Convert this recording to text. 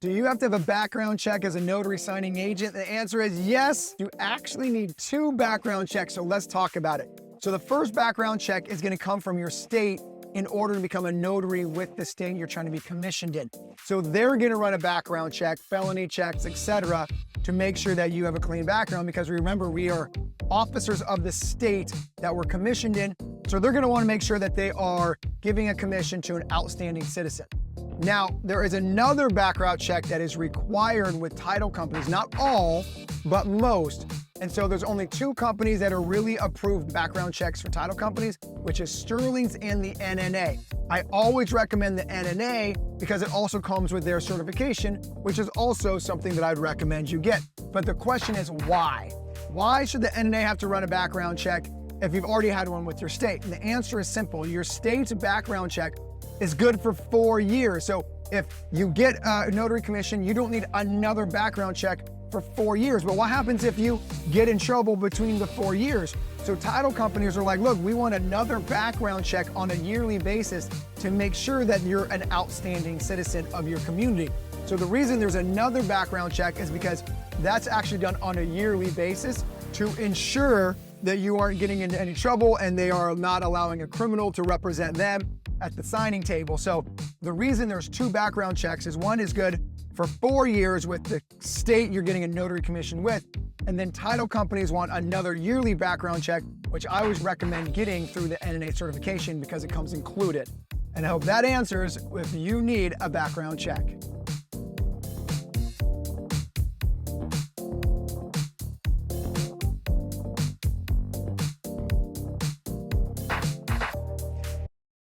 Do you have to have a background check as a notary signing agent? The answer is yes. You actually need 2 background checks, so let's talk about it. So the first background check is going to come from your state in order to become a notary with the state you're trying to be commissioned in. So they're going to run a background check, felony checks, etc., to make sure that you have a clean background, because remember, we are officers of the state that we're commissioned in. So they're going to want to make sure that they are giving a commission to an outstanding citizen. Now, there is another background check that is required with title companies, not all, but most. And so there's only 2 companies that are really approved background checks for title companies, which is Sterling's and the NNA. I always recommend the NNA because it also comes with their certification, which is also something that I'd recommend you get. But the question is why? Why should the NNA have to run a background check if you've already had one with your state? And the answer is simple. Your state's background check is good for 4 years. So if you get a notary commission, you don't need another background check for 4 years. But what happens if you get in trouble between the 4 years? So title companies are like, look, we want another background check on a yearly basis to make sure that you're an outstanding citizen of your community. So the reason there's another background check is because that's actually done on a yearly basis to ensure that you aren't getting into any trouble and they are not allowing a criminal to represent them at the signing table. So the reason there's 2 background checks is one is good for 4 years with the state you're getting a notary commission with, and then title companies want another yearly background check, which I always recommend getting through the NNA certification because it comes included. And I hope that answers if you need a background check.